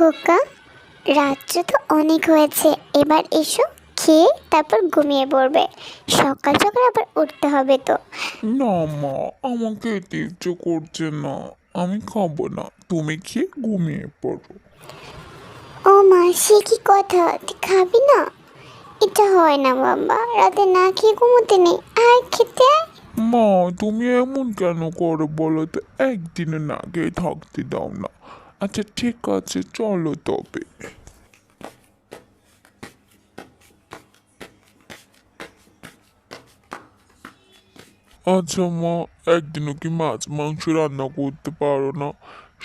খোকা, রাত্র তো অনেক হয়েছে, এবার এসো, খেয়ে তারপর ঘুমিয়ে পড়বে। সকাল সকাল আবার উঠতে হবে তো। না মা, আমাকে এতে ইচ্ছে করছে না। আমি খাবো না, তুমি খেয়ে ঘুমিয়ে পড়ো। ও মা, সে কি কথা, তুই খাবি না? এটা হয় না বাবা, রাতে না খেয়ে ঘুমোতে নেই, আয় খেতে আয়। মা, তুমি এমন কেন করো বলো তো? একদিনে না খেয়ে থাকতে দাও না। আচ্ছা ঠিক আছে, চলো তবে। আচ্ছা মা, একদিনও কি মাছ মাংস রান্না করতে পারো না?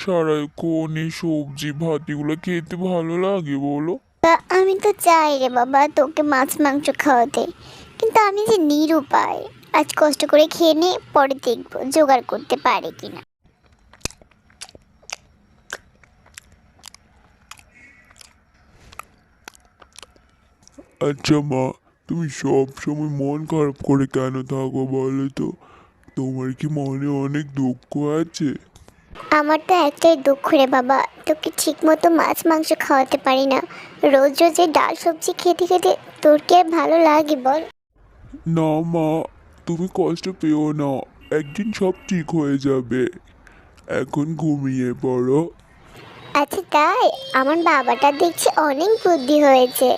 সারাক্ষণ এই সবজি ভাত এগুলো খেতে ভালো লাগে বলো? তা আমি তো চাই রে বাবা তোকে মাছ মাংস খাওয়াতে, কিন্তু আমি যে নিরুপায়। আজ কষ্ট করে খেয়ে নে, পরে দেখবো জোগাড় করতে পারে কিনা। আচ্ছা মা, তুমি সব সময় মন খারাপ করে কেন থাকো বলো তো? তোমার কি মনে অনেক দুঃখ আছে? আমার তো একটাই দুঃখ রে বাবা, তোকে ঠিক মতো মাছ মাংস খাওয়াতে পারি না। রোজ রোজ এই ডাল সবজি খেতে খেতে তোর কি আর ভালো লাগে বল? না মা, তুমি কষ্ট পেও না। একদিন সব ঠিক হয়ে যাবে। এখন ঘুমিয়ে পড়ো। আচ্ছা তাই? আমার বাবাটা দেখছি অনেক বুদ্ধি হয়েছে।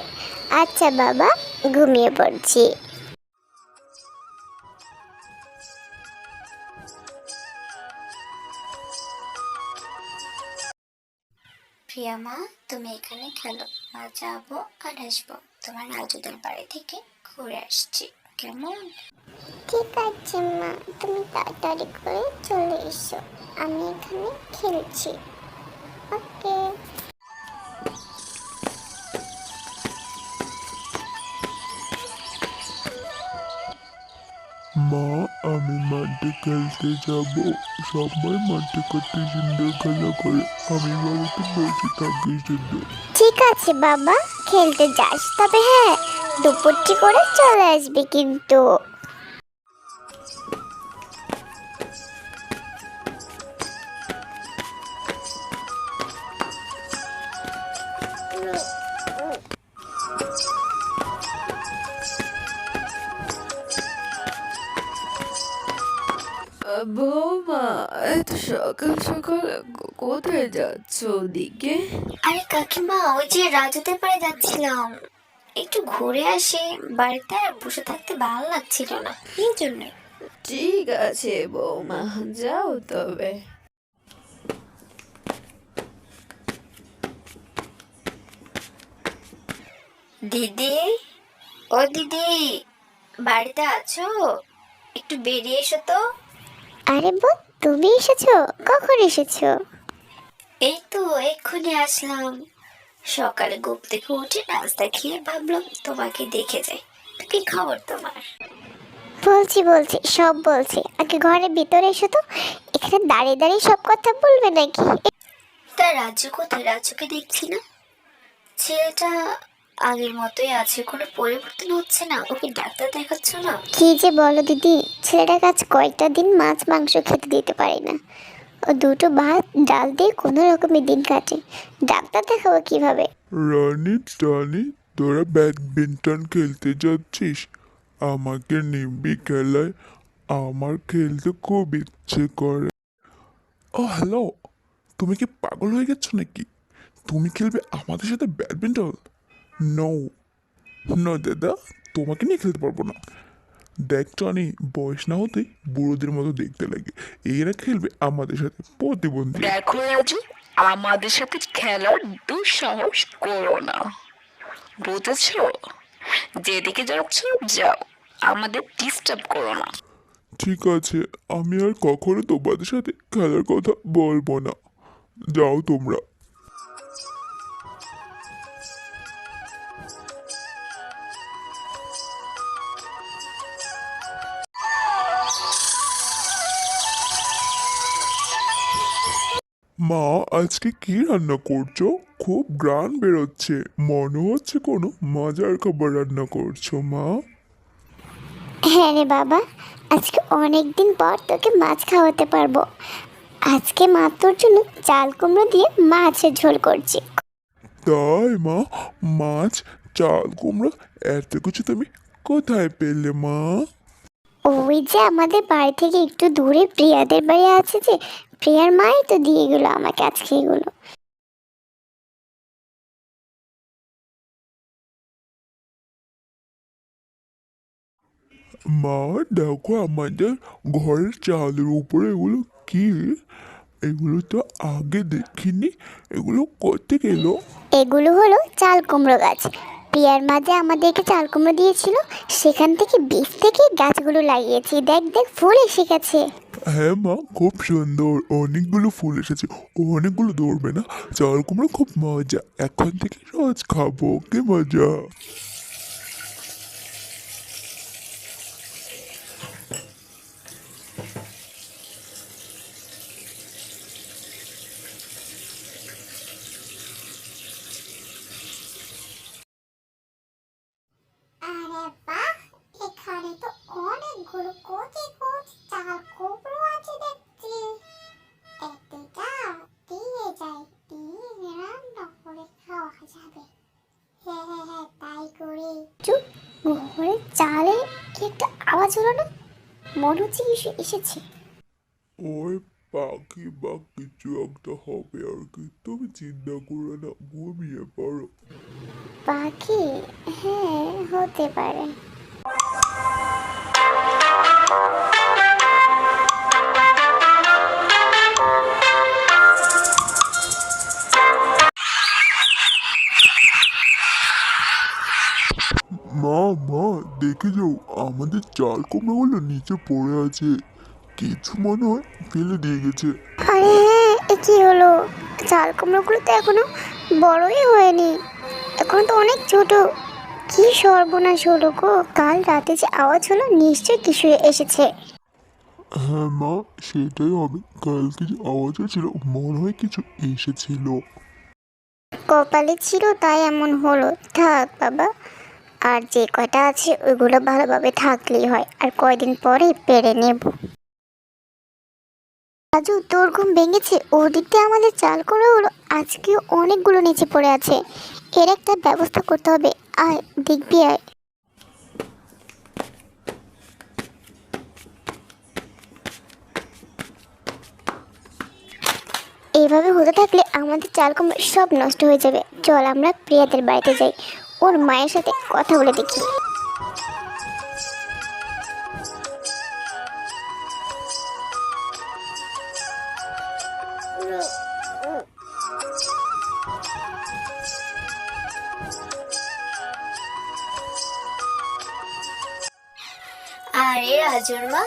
আচ্ছা বাবা, ঘুমিয়ে পড়ছি। প্রিয়া মা, তুমি এখানে খেলো, মা যাবো আর আসবো, তোমার রাজুদের বাড়ি থেকে ঘুরে আসছি, কেমন? ঠিক আছে মা, তুমি তাড়াতাড়ি করে চলে এসো, আমি এখানে খেলছি। ওকে। মা, আমি মাঠে খেলতে যাব। সবাই মাঠে কত সুন্দর খেলা করে, আমি বাড়িতে বসে থাকি শুধু। ঠিক আছে বাবা, খেলতে যাস, তবে হ্যাঁ, দুপুরটি করে চলে আসবে কিন্তু। বৌমা, এত সকাল সকাল কোথায় যাচ্ছ ওদিকে? আরে কাকিমা, ওই যে রাজুদের বাড়ি যাচ্ছিলাম, একটু ঘুরে আসি, বাড়িতে আর বসে থাকতে ভালো লাগছিল না, এই জন্য। ঠিক আছে বৌমা, যাও তবে। দিদি, ও দিদি, বাড়িতে আছো? একটু বেরিয়ে এসো তো। আরে বোন, তুমি এসেছো? কখন এসেছো? এই তো এক্ষুনি আসলাম। সকালে ঘুম থেকে উঠে নাস্তা খেয়ে ভাবলাম তোমাকে দেখে যাই। তো কি খবর তোমার? বলছি বলছি, সব বলছি, আগে ঘরের ভিতরে এসো তো। এখানে দাঁড়িয়ে দাঁড়িয়ে সব কথা বলবে নাকি? তা রাজু কোথায়? রাজুকে দেখছি না। ছেলেটা আগের মতোই আছে, কোনো পরিবর্তন হচ্ছে না। ওকে ডাক্তার দেখাচ্ছ না? কি যে বলো দিদি, ছেলেটার কাছে কয়েকটা দিন মাছ মাংস খেতে দিতে পারি না। ও দুটো ভাত ডাল দিয়ে কোনো রকমের দিন কাটে, ডাক্তার দেখাবো কিভাবে? রানী রানী, তোরা ব্যাডমিন্টন খেলতে যাচ্ছিস? আমাকে নিবি খেলায়? আমার খেলতে খুব ইচ্ছে করে। ও হ্যালো, তুমি কি পাগল হয়ে গেছো নাকি? তুমি খেলবে আমাদের সাথে ব্যাডমিন্টন? নো, নো দাদা, তোমাকে নিয়ে খেলতে পারবো না। দেখ টনি, বয়স না হতেই বুড়োদের মতো দেখতে লাগে। এরা খেলবে আমাদের সাথে, প্রতিবন্ধী। দেখো রাজু, আমাদের সাথে খেলার দুঃসাহস করো না, বুঝেছো? যেদিকে যাচ্ছ যাও, আমাদের ডিস্টার্ব করো না। ঠিক আছে, আমি আর কখনো তোমাদের সাথে খেলার কথা বলবো না। যাও তোমরা। মা, আজকে কি রান্না করছো? খুব গ্রান বেরোচ্ছে, মনে হচ্ছে কোনো মজার খাবার রান্না করছো মা। হ্যাঁ রে বাবা, আজকে অনেক দিন পর তোকে মাছ খাওয়াতে পারবো। আজকে মা তোর জন্য চাল কুমড়ো দিয়ে মাছের ঝোল করছি, তাই মা, মাছ, চাল কুমড়ো এত কিছু তুমি কোথায় পেলে মা? ওই যে আমাদের বাড়ি থেকে একটু দূরে প্রিয়াদের বাড়ি আছে, যে প্রিয়ার মাই তো দিয়ে গেলো আমাকে আজকে এগুলো। মা দেখো, আমাদের ঘরের চালের উপরে এগুলো কি? এগুলো তো আগে দেখিনি, এগুলো কোত্থেকে এলো? এগুলো হলো চাল কুমড়ো গাছ। প্রিয়ার মা যে আমাদেরকে চাল কুমড়ো দিয়েছিল, সেখান থেকে বীজ থেকে গাছগুলো লাগিয়েছি। দেখ দেখ, ফুল এসে গেছে। হ্যাঁ মা, খুব সুন্দর, অনেকগুলো ফুল এসেছে। অনেকগুলো ধরবে না, চাল কুমড়ো খুব মজা, এখন থেকে রোজ খাবো, কি মজা। আরে বাহ, এখানে তো অনেকগুলো কচি কচি চাল কুমড়ো আছে দেখছি। একটা দিয়ে যাই, দিয়ে রান্না করে খাওয়া যাবে। হ্যাঁ হ্যাঁ হ্যাঁ, তাই করি। চুপ, ঘরের চালে কি একটা আওয়াজ হলো না? মনে হচ্ছে কিছু এসেছে। ওই পাখি বা কিছু একটা হবে আর কি, তুমি চিন্তা করো না, ঘুমিয়ে পড়ো। পাখি? হ্যাঁ, হতে পারে। মা মা, দেখে যাও, আমাদের চাল কুমড়োগুলো নিচে পড়ে আছে, কিছু মনে হয় ফেলে দিয়ে গেছে। আরে হ্যাঁ, এ কি হলো? চাল কুমড়োগুলো তো এখনো বড়ই হয়নি, এখন তো অনেক ছোট। কি সর্বনাশ হলো গো! কাল রাতে যে আওয়াজ হলো, নিশ্চয়ই কিছু এসেছে। হ্যাঁ মা, সেটাই হবে, কালকে যে আওয়াজ হয়েছিল মনে হয় কিছু এসেছিল। কপালে ছিল তাই এমন হলো। থাক বাবা, আর যে কটা আছে ওইগুলো ভালোভাবে থাকলেই হয়, আর কয়দিন পরে পেরে নেব। রাজু, তোর ঘুম ভেঙেছে? ওদিক দিয়ে আমাদের চাল কুমড়োগুলো আজকেও অনেকগুলো নিচে পড়ে আছে, এর একটা ব্যবস্থা করতে হবে। আয়, দেখবি আয়। এইভাবে হতে থাকলে আমাদের চাল কুমড়ো সব নষ্ট হয়ে যাবে। চল আমরা প্রিয়াদের বাড়িতে যাই, ওর মায়ের সাথে কথা বলে দেখি। আরে রাজুর মা,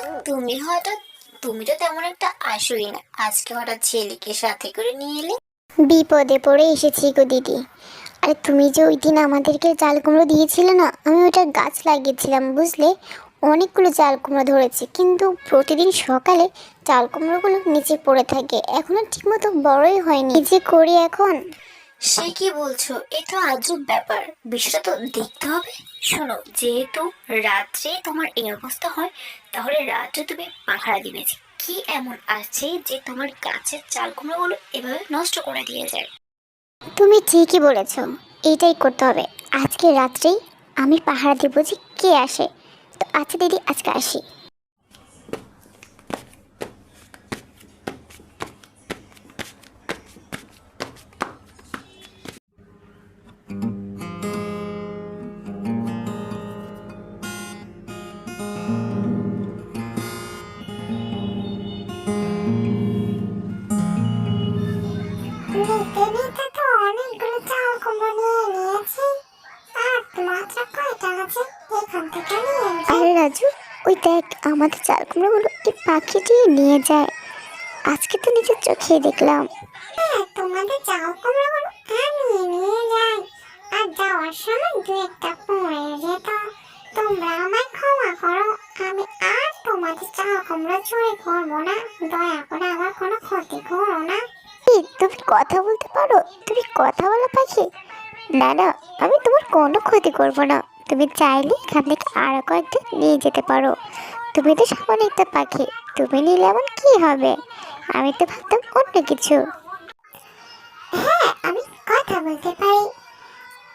তুমি তো তেমন একটা আসোই না, আজকে হঠাৎ ছেলেকে সাথে করে নিয়ে এলে। বিপদে পড়ে এসেছি গো দিদি। আরে তুমি যে ওই দিন আমাদেরকে চাল কুমড়ো দিয়েছিলে না, আমি ওটা গাছ লাগিয়েছিলাম বুঝলে। অনেকগুলো চাল কুমড়ো ধরেছে, কিন্তু প্রতিদিন সকালে চাল কুমড়োগুলো নিচে পড়ে থাকে, এখনো ঠিকমতো বড়ই হয়নি। কি যে করি এখন? সে কি বলছো? এ তো আজব ব্যাপার, বিষয়টা তো দেখতে হবে। শোনো, যেহেতু রাত্রে তোমার এই অবস্থা হয়, তাহলে রাত্রে তুমি পাহারা দিবে। কি এমন আছে যে তোমার গাছের চাল কুমড়োগুলো এভাবে নষ্ট করে দিয়ে যায়? তুমি ঠিকই বলেছ, এটাই করতে হবে। আজকে রাত্রেই আমি পাহারা দেবো যে কে আসে। তো আচ্ছা দিদি, আজকে আসি। অনেকগুলো চাল কুমড়ো নিয়ে নিয়েছি, আর মাত্র কয়টা আছে এখান থেকে নিয়ে। আরে রাজু, ওই দেখ আমাদের চাল কুমড়োগুলো এই পাখিটি নিয়ে যায়। আজকে তো নিজের চোখে দেখলাম। হ্যাঁ, তোমাদের চাল কুমড়োগুলো আমি নিয়ে যাই, আর যাওয়ার সময় দু একটা পড়ে যেত। তোমরা আমায় ক্ষমা করো, আমি আর তোমাদের চাল কুমড়ো চুরি করবো না। দয়া করে আমার কোনো ক্ষতি করো না। তুমি কথা বলতে পারো? তুমি কথা বলো পাখি? না না, আমি তোমার কোনো ক্ষতি করব না। তুমি চাইলে এখান থেকে আরো কয়েকটা নিয়ে যেতে পারো। তুমি তো সামান্য একটা পাখি, তুমি নিলে এমন কি হবে? আমি তো ভাবতাম অন্য কিছু। হ্যাঁ, আমি কথা কথা বলতে পারি।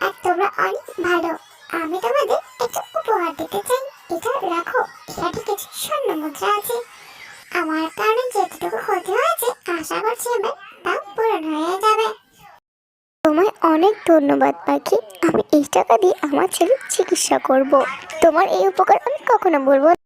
আর তোমরা অনেক ভালো। আমি তোমাদের একটা উপহার দিতে চাই। এটা রাখো, এখানে কিছু স্বর্ণ মুদ্রা আছে। আমার কারণে যেটুকু ক্ষতি হয়েছে আশা করছি এবার তা পূরণ হয়ে যাবে। তোমায় অনেক ধন্যবাদ পাখি। আমি এই টাকা দিয়ে আমার ছেলের চিকিৎসা করব। তোমার এই উপকার আমি কখনো বলবো না।